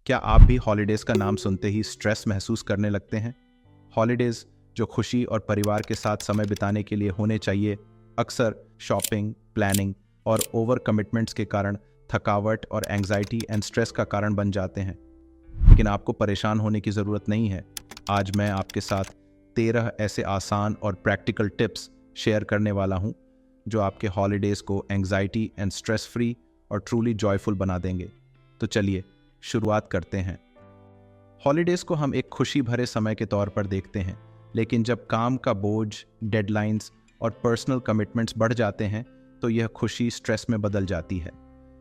क्या आप भी हॉलीडेज़ का नाम सुनते ही स्ट्रेस महसूस करने लगते हैं? हॉलीडेज़ जो खुशी और परिवार के साथ समय बिताने के लिए होने चाहिए, अक्सर शॉपिंग, प्लानिंग और ओवर कमिटमेंट्स के कारण थकावट और एंग्जाइटी एंड स्ट्रेस का कारण बन जाते हैं। लेकिन आपको परेशान होने की ज़रूरत नहीं है। आज मैं आपके साथ 13 ऐसे आसान और प्रैक्टिकल टिप्स शेयर करने वाला हूँ जो आपके हॉलीडेज़ को एंग्जाइटी एंड स्ट्रेस फ्री और ट्रूली जॉयफुल बना देंगे। तो चलिए शुरुआत करते हैं। हॉलीडेज़ को हम एक खुशी भरे समय के तौर पर देखते हैं, लेकिन जब काम का बोझ, डेडलाइंस और पर्सनल कमिटमेंट्स बढ़ जाते हैं तो यह खुशी स्ट्रेस में बदल जाती है।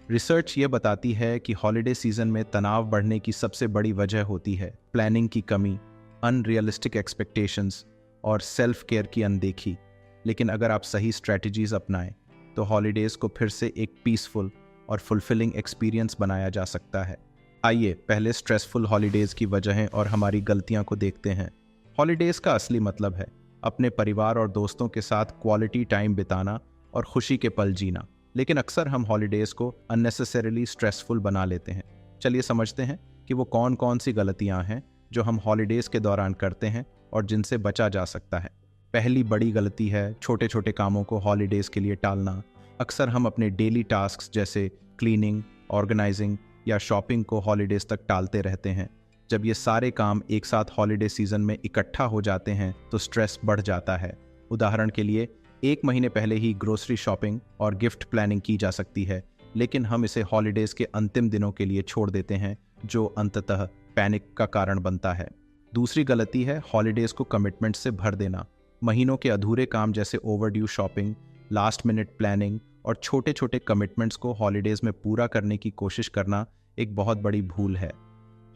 रिसर्च ये बताती है कि हॉलीडे सीजन में तनाव बढ़ने की सबसे बड़ी वजह होती है प्लानिंग की कमी, अनरियलिस्टिक एक्सपेक्टेशंस और सेल्फ केयर की अनदेखी। लेकिन अगर आप सही स्ट्रैटेजीज अपनाएं तो हॉलीडेज़ को फिर से एक पीसफुल और फुलफिलिंग एक्सपीरियंस बनाया जा सकता है। आइए पहले स्ट्रेसफुल हॉलीडेज़ की वजहें और हमारी गलतियां को देखते हैं। हॉलीडेज़ का असली मतलब है अपने परिवार और दोस्तों के साथ क्वालिटी टाइम बिताना और खुशी के पल जीना। लेकिन अक्सर हम हॉलीडेज़ को अननेसेसरीली स्ट्रेसफुल बना लेते हैं। चलिए समझते हैं कि वो कौन कौन सी गलतियां हैं जो हम हॉलीडेज़ के दौरान करते हैं और जिनसे बचा जा सकता है। पहली बड़ी गलती है छोटे छोटे कामों को हॉलीडेज़ के लिए टालना। अक्सर हम अपने डेली टास्क्स जैसे क्लीनिंग, ऑर्गेनाइजिंग या शॉपिंग को हॉलीडेज़ तक टालते रहते हैं। जब ये सारे काम एक साथ हॉलीडे सीजन में इकट्ठा हो जाते हैं तो स्ट्रेस बढ़ जाता है। उदाहरण के लिए 1 महीने पहले ही ग्रोसरी शॉपिंग और गिफ्ट प्लानिंग की जा सकती है, लेकिन हम इसे हॉलीडेज़ के अंतिम दिनों के लिए छोड़ देते हैं, जो अंततः पैनिक का कारण बनता है। दूसरी गलती है हॉलीडेज़ को कमिटमेंट से भर देना। महीनों के अधूरे काम जैसे overdue shopping, last minute planning और छोटे छोटे कमिटमेंट्स को हॉलीडेज़ में पूरा करने की कोशिश करना एक बहुत बड़ी भूल है।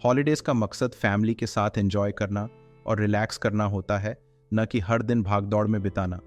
हॉलीडेज़ का मकसद फैमिली के साथ एंजॉय करना और रिलैक्स करना होता है, न कि हर दिन भागदौड़ में बिताना।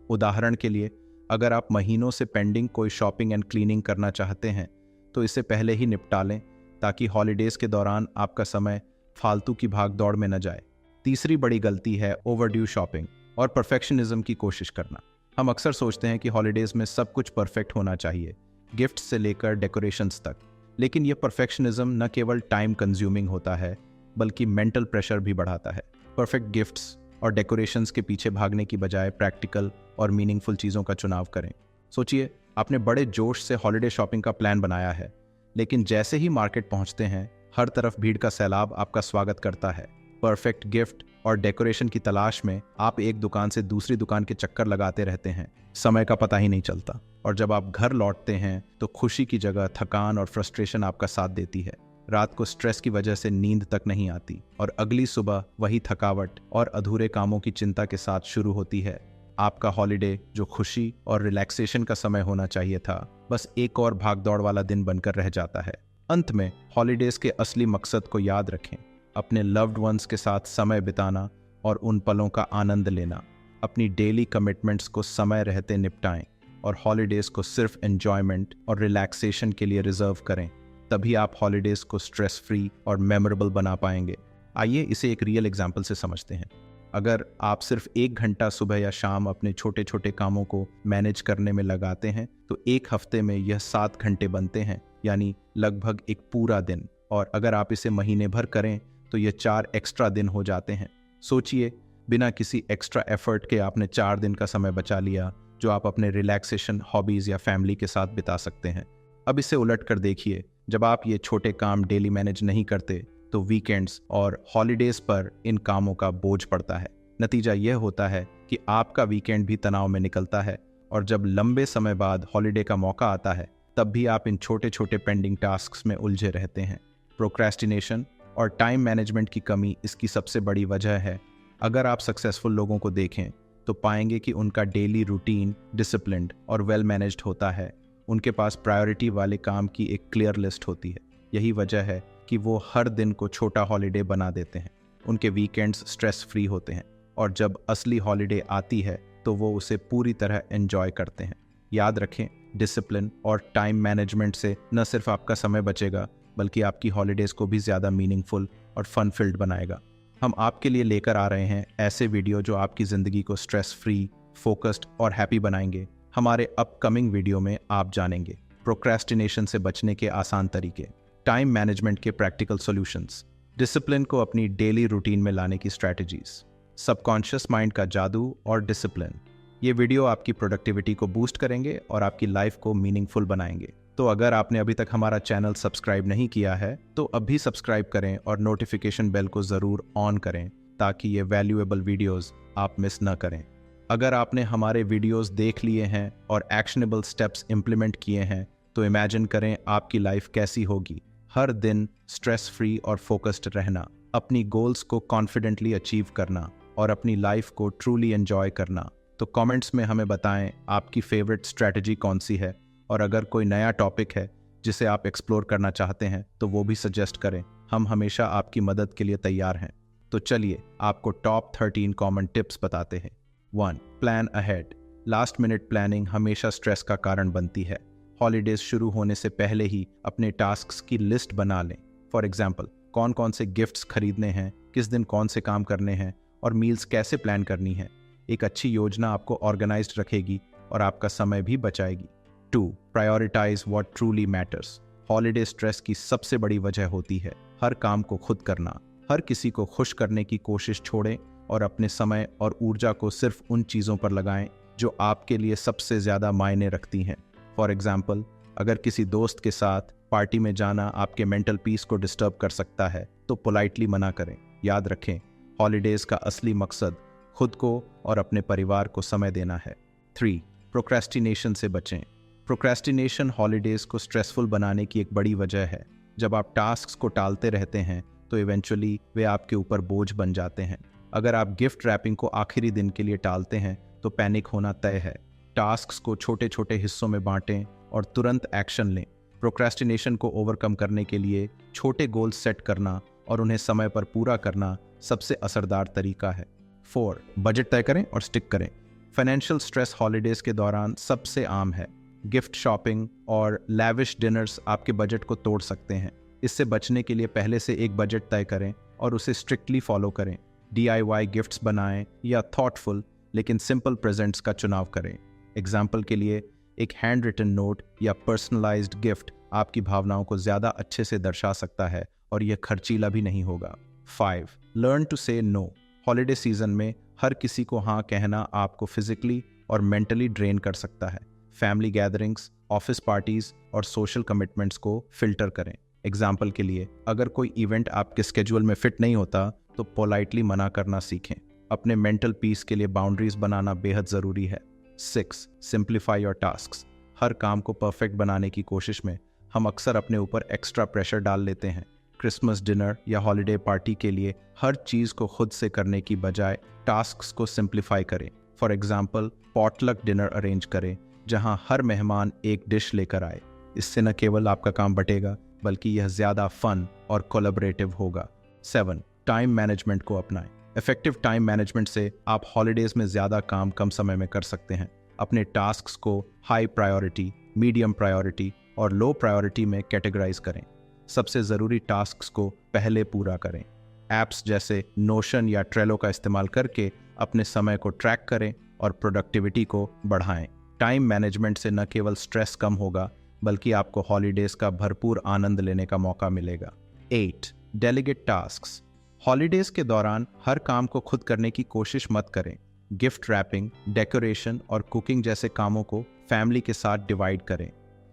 उदाहरण के लिए, अगर आप महीनों से पेंडिंग कोई शॉपिंग एंड क्लीनिंग करना चाहते हैं तो इसे पहले ही निपटा लें, ताकि हॉलीडेज़ के दौरान आपका समय फालतू की भागदौड़ में न जाए। तीसरी बड़ी गलती है ओवरड्यू शॉपिंग और परफेक्शनिज्म की कोशिश करना। हम अक्सर सोचते हैं कि हॉलीडेज़ में सब कुछ परफेक्ट होना चाहिए, गिफ्ट से लेकर डेकोरेशंस तक। लेकिन यह परफेक्शनिज्म न केवल टाइम कंज्यूमिंग होता है, बल्कि मेंटल प्रेशर भी बढ़ाता है। परफेक्ट गिफ्ट्स और डेकोरेशंस के पीछे भागने की बजाय प्रैक्टिकल और मीनिंगफुल चीज़ों का चुनाव करें। सोचिए, आपने बड़े जोश से हॉलीडे शॉपिंग का प्लान बनाया है, लेकिन जैसे ही मार्केट पहुंचते हैं हर तरफ भीड़ का सैलाब आपका स्वागत करता है। परफेक्ट गिफ्ट और डेकोरेशन की तलाश में आप एक दुकान से दूसरी दुकान के चक्कर लगाते रहते हैं, समय का पता ही नहीं चलता। और जब आप घर लौटते हैं तो खुशी की जगह थकान और फ्रस्ट्रेशन आपका साथ देती है। रात को स्ट्रेस की वजह से नींद तक नहीं आती और अगली सुबह वही थकावट और अधूरे कामों की चिंता के साथ शुरू होती है। आपका हॉलीडे जो खुशी और रिलैक्सेशन का समय होना चाहिए था, बस एक और भागदौड़ वाला दिन बनकर रह जाता है। अंत में हॉलीडेज के असली मकसद को याद रखें, अपने लव्ड वंस के साथ समय बिताना और उन पलों का आनंद लेना। अपनी डेली कमिटमेंट्स को समय रहते निपटाएं और हॉलीडेज़ को सिर्फ एंजॉयमेंट और रिलैक्सेशन के लिए रिजर्व करें। तभी आप हॉलीडेज़ को स्ट्रेस फ्री और मेमोरेबल बना पाएंगे। आइए इसे एक रियल एग्जाम्पल से समझते हैं। अगर आप सिर्फ 1 घंटा सुबह या शाम अपने छोटे छोटे कामों को मैनेज करने में लगाते हैं तो एक हफ्ते में यह 7 घंटे बनते हैं, यानी लगभग एक पूरा दिन। और अगर आप इसे महीने भर करें तो ये 4 एक्स्ट्रा दिन हो जाते हैं। सोचिए, बिना किसी एक्स्ट्रा एफर्ट के आपने 4 दिन का समय बचा लिया, जो आप अपने रिलैक्सेशन, हॉबीज़ या फैमिली के साथ बिता सकते हैं। अब इसे उलट कर देखिए, जब आप ये छोटे काम डेली मैनेज नहीं करते तो वीकेंड्स और हॉलीडेज़ पर इन कामों का बोझ पड़ता है। नतीजा यह होता है कि आपका वीकेंड भी तनाव में निकलता है और जब लंबे समय बाद हॉलीडे का मौका आता है तब भी आप इन छोटे छोटे पेंडिंग टास्क्स में उलझे रहते हैं। प्रोक्रेस्टिनेशन और टाइम मैनेजमेंट की कमी इसकी सबसे बड़ी वजह है। अगर आप सक्सेसफुल लोगों को देखें तो पाएंगे कि उनका डेली रूटीन डिसिप्लिन्ड और वेल मैनेज्ड होता है। उनके पास प्रायोरिटी वाले काम की एक क्लियर लिस्ट होती है। यही वजह है कि वो हर दिन को छोटा हॉलीडे बना देते हैं। उनके वीकेंड्स स्ट्रेस फ्री होते हैं और जब असली हॉलीडे आती है तो वो उसे पूरी तरह एंजॉय करते हैं। याद रखें, डिसिप्लिन और टाइम मैनेजमेंट से न सिर्फ आपका समय बचेगा, बल्कि आपकी हॉलीडेज़ को भी ज़्यादा मीनिंगफुल और फन फिल्ड बनाएगा। हम आपके लिए लेकर आ रहे हैं ऐसे वीडियो जो आपकी ज़िंदगी को स्ट्रेस फ्री, फोकस्ड और हैप्पी बनाएंगे। हमारे अपकमिंग वीडियो में आप जानेंगे प्रोक्रेस्टिनेशन से बचने के आसान तरीके, टाइम मैनेजमेंट के प्रैक्टिकल सॉल्यूशंस, डिसिप्लिन को अपनी डेली रूटीन में लाने की स्ट्रैटेजीज, सबकॉन्शियस माइंड का जादू और डिसिप्लिन। ये वीडियो आपकी प्रोडक्टिविटी को बूस्ट करेंगे और आपकी लाइफ को मीनिंगफुल बनाएंगे। तो अगर आपने अभी तक हमारा चैनल सब्सक्राइब नहीं किया है तो अभी सब्सक्राइब करें और नोटिफिकेशन बेल को ज़रूर ऑन करें ताकि ये वैल्यूएबल वीडियोस आप मिस न करें। अगर आपने हमारे वीडियोस देख लिए हैं और एक्शनेबल स्टेप्स इम्प्लीमेंट किए हैं तो इमेजिन करें आपकी लाइफ कैसी होगी। हर दिन स्ट्रेस फ्री और फोकस्ड रहना, अपनी गोल्स को कॉन्फिडेंटली अचीव करना और अपनी लाइफ को ट्रूली एंजॉय करना। तो कमेंट्स में हमें बताएं आपकी फेवरेट स्ट्रैटेजी कौन सी है, और अगर कोई नया टॉपिक है जिसे आप एक्सप्लोर करना चाहते हैं तो वो भी सजेस्ट करें। हम हमेशा आपकी मदद के लिए तैयार हैं। तो चलिए आपको टॉप 13 कॉमन टिप्स बताते हैं। 1. Plan ahead. Last minute planning हमेशा स्ट्रेस का कारण बनती है। हॉलीडेज शुरू होने से पहले ही अपने टास्क्स की लिस्ट बना लें। फॉर एग्जाम्पल, कौन कौन से गिफ्ट्स खरीदने हैं, किस दिन कौन से काम करने हैं और मील्स कैसे प्लान करनी है। एक अच्छी योजना आपको ऑर्गेनाइज्ड रखेगी और आपका समय भी बचाएगी। 2. Prioritize what truly matters. Holiday stress की सबसे बड़ी वजह होती है हर काम को खुद करना। हर किसी को खुश करने की कोशिश छोड़ें और अपने समय और ऊर्जा को सिर्फ उन चीज़ों पर लगाएं जो आपके लिए सबसे ज़्यादा मायने रखती हैं। फॉर एग्जाम्पल, अगर किसी दोस्त के साथ पार्टी में जाना आपके मेंटल पीस को डिस्टर्ब कर सकता है तो पोलाइटली मना करें। याद रखें, हॉलीडेज का असली मकसद खुद को और अपने परिवार को समय देना है। 3. प्रोक्रेस्टिनेशन से बचें। प्रोक्रेस्टिनेशन हॉलीडेज को स्ट्रेसफुल बनाने की एक बड़ी वजह है। जब आप टास्क्स को टालते रहते हैं तो इवेंचुअली वे आपके ऊपर बोझ बन जाते हैं। अगर आप गिफ्ट रैपिंग को आखिरी दिन के लिए टालते हैं तो पैनिक होना तय है। टास्क्स को छोटे छोटे हिस्सों में बांटें और तुरंत एक्शन लें। प्रोक्रेस्टिनेशन को ओवरकम करने के लिए छोटे गोल्स सेट करना और उन्हें समय पर पूरा करना सबसे असरदार तरीका है। 4. बजट तय करें और स्टिक करें। फाइनेंशियल स्ट्रेस हॉलीडेज के दौरान सबसे आम है। गिफ्ट शॉपिंग और लैविश डिनर्स आपके बजट को तोड़ सकते हैं। इससे बचने के लिए पहले से एक बजट तय करें और उसे स्ट्रिक्टली फॉलो करें। DIY गिफ्ट्स बनाएं या थॉटफुल लेकिन सिंपल प्रेजेंट्स का चुनाव करें। एग्जाम्पल के लिए, एक हैंड रिटन नोट या पर्सनलाइज्ड गिफ्ट आपकी भावनाओं को ज़्यादा अच्छे से दर्शा सकता है और यह खर्चीला भी नहीं होगा। 5. लर्न टू से नो। हॉलीडे सीजन में हर किसी को हाँ कहना आपको फिजिकली और मेंटली ड्रेन कर सकता है। फैमिली गैदरिंग्स, ऑफिस पार्टीज और सोशल कमिटमेंट्स को फिल्टर करें। एग्जाम्पल के लिए, अगर कोई इवेंट आपके स्केड्यूल में फिट नहीं होता तो पोलाइटली मना करना सीखें। अपने मेंटल पीस के लिए बाउंड्रीज बनाना बेहद ज़रूरी है। 6. Simplify your tasks. हर काम को परफेक्ट बनाने की कोशिश में हम अक्सर अपने ऊपर एक्स्ट्रा प्रेशर डाल लेते हैं। क्रिसमस डिनर या हॉलीडे पार्टी के लिए हर चीज़ को खुद से करने की बजाय टास्क्स को सिंप्लीफाई करें। For example, potluck dinner arrange करें जहां हर मेहमान एक डिश लेकर आए। इससे न केवल आपका काम बटेगा बल्कि यह ज़्यादा फन और कोलैबोरेटिव होगा। 7. टाइम मैनेजमेंट को अपनाएं। इफेक्टिव टाइम मैनेजमेंट से आप हॉलीडेज में ज़्यादा काम कम समय में कर सकते हैं। अपने टास्क्स को हाई प्रायोरिटी, मीडियम प्रायोरिटी और लो प्रायोरिटी में कैटेगराइज करें। सबसे ज़रूरी टास्क्स को पहले पूरा करें। ऐप्स जैसे नोशन या ट्रेलो का इस्तेमाल करके अपने समय को ट्रैक करें और प्रोडक्टिविटी को बढ़ाएं। टाइम मैनेजमेंट से न केवल स्ट्रेस कम होगा बल्कि आपको हॉलीडेज का भरपूर आनंद लेने का मौका मिलेगा। 8. Delegate tasks. हॉलीडेज के दौरान हर काम को खुद करने की कोशिश मत करें। गिफ्ट रैपिंग, डेकोरेशन और कुकिंग जैसे कामों को फैमिली के साथ डिवाइड करें।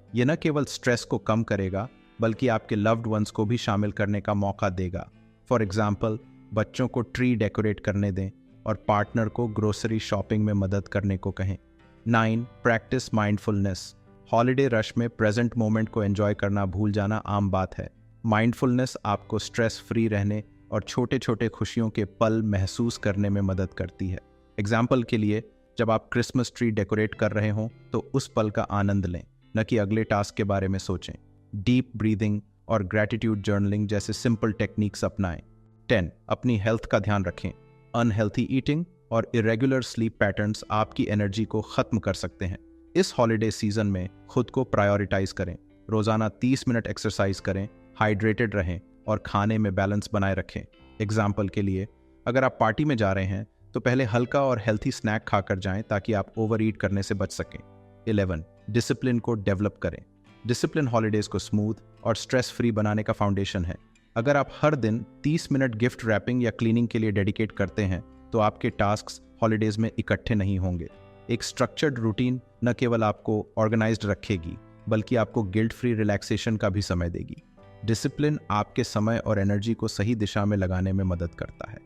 यह न केवल स्ट्रेस को कम करेगा बल्कि आपके लव्ड वंस को भी शामिल करने का मौका देगा। फॉर एग्जाम्पल, बच्चों को ट्री डेकोरेट करने दें और पार्टनर को ग्रोसरी शॉपिंग में मदद करने को कहें। 9. Practice mindfulness. हॉलीडे रश में प्रेजेंट मोमेंट को एंजॉय करना भूल जाना आम बात है। माइंडफुलनेस आपको स्ट्रेस फ्री रहने और छोटे छोटे खुशियों के पल महसूस करने में मदद करती है। एग्जाम्पल के लिए, जब आप क्रिसमस ट्री डेकोरेट कर रहे हों तो उस पल का आनंद लें, न कि अगले टास्क के बारे में सोचें। डीप ब्रीदिंग और ग्रैटिट्यूड जर्नलिंग जैसे सिंपल टेक्निक्स अपनाएं। 10. अपनी हेल्थ का ध्यान रखें। अनहेल्थी ईटिंग और इरेगुलर स्लीप पैटर्न्स आपकी एनर्जी को खत्म कर सकते हैं। इस हॉलीडे सीजन में खुद को प्रायोरिटाइज करें। रोजाना 30 मिनट एक्सरसाइज करें, हाइड्रेटेड रहें और खाने में बैलेंस बनाए रखें। एग्जाम्पल के लिए, अगर आप पार्टी में जा रहे हैं तो पहले हल्का और हेल्थी स्नैक खाकर जाएं ताकि आप ओवर ईट करने से बच सकें। 11. डिसिप्लिन को डेवलप करें। डिसिप्लिन हॉलीडेज को स्मूथ और स्ट्रेस फ्री बनाने का फाउंडेशन है। अगर आप हर दिन 30 मिनट गिफ्ट रैपिंग या क्लीनिंग के लिए डेडिकेट करते हैं तो आपके टास्क्स हॉलीडेज में इकट्ठे नहीं होंगे। एक स्ट्रक्चर्ड रूटीन न केवल आपको ऑर्गेनाइज्ड रखेगी बल्कि आपको गिल्ट फ्री रिलैक्सेशन का भी समय देगी। डिसिप्लिन आपके समय और एनर्जी को सही दिशा में लगाने में मदद करता है।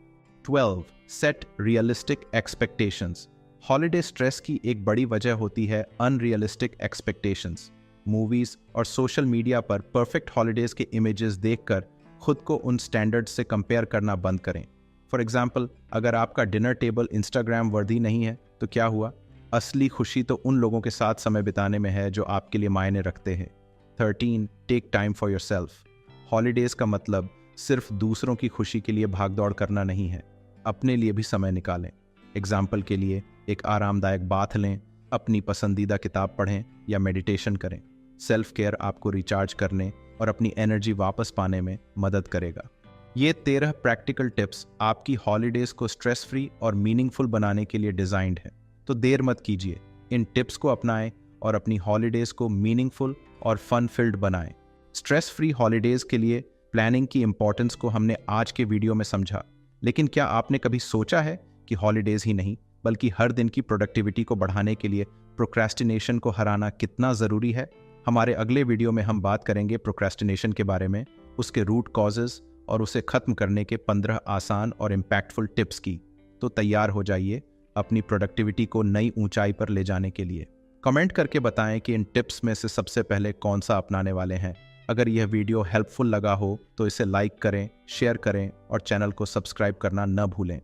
12. Set realistic expectations. Holiday stress की एक बड़ी वजह होती है अनरियलिस्टिक एक्सपेक्टेशंस। मूवीज और सोशल मीडिया पर परफेक्ट हॉलीडेज के इमेजेस देखकर खुद को उन स्टैंडर्ड्स से कंपेयर करना बंद करें। फॉर एग्जाम्पल, अगर आपका डिनर टेबल इंस्टाग्राम वर्दी नहीं है तो क्या हुआ? असली खुशी तो उन लोगों के साथ समय बिताने में है जो आपके लिए मायने रखते हैं। 13. Take time for yourself. Holidays का मतलब सिर्फ दूसरों की खुशी के लिए भागदौड़ करना नहीं है, अपने लिए भी समय निकालें। एग्जाम्पल के लिए, एक आरामदायक बाथ लें, अपनी पसंदीदा किताब पढ़ें या मेडिटेशन करें। सेल्फ केयर आपको रिचार्ज करने और अपनी एनर्जी वापस पाने में मदद करेगा। ये 13 प्रैक्टिकल टिप्स आपकी हॉलीडेज को स्ट्रेस फ्री और मीनिंगफुल बनाने के लिए डिजाइंड है। तो देर मत कीजिए, इन टिप्स को अपनाएं और अपनी हॉलीडेज को मीनिंगफुल और फन फिल्ड बनाएं। स्ट्रेस फ्री हॉलीडेज के लिए प्लानिंग की इंपॉर्टेंस को हमने आज के वीडियो में समझा, लेकिन क्या आपने कभी सोचा है कि हॉलीडेज ही नहीं बल्कि हर दिन की प्रोडक्टिविटी को बढ़ाने के लिए प्रोक्रेस्टिनेशन को हराना कितना ज़रूरी है? हमारे अगले वीडियो में हम बात करेंगे प्रोक्रेस्टिनेशन के बारे में, उसके रूट कॉजेज और उसे खत्म करने के 15 आसान और इम्पैक्टफुल टिप्स की। तो तैयार हो जाइए अपनी प्रोडक्टिविटी को नई ऊंचाई पर ले जाने के लिए। कमेंट करके बताएं कि इन टिप्स में से सबसे पहले कौन सा अपनाने वाले हैं। अगर यह वीडियो हेल्पफुल लगा हो तो इसे लाइक करें, शेयर करें और चैनल को सब्सक्राइब करना न भूलें।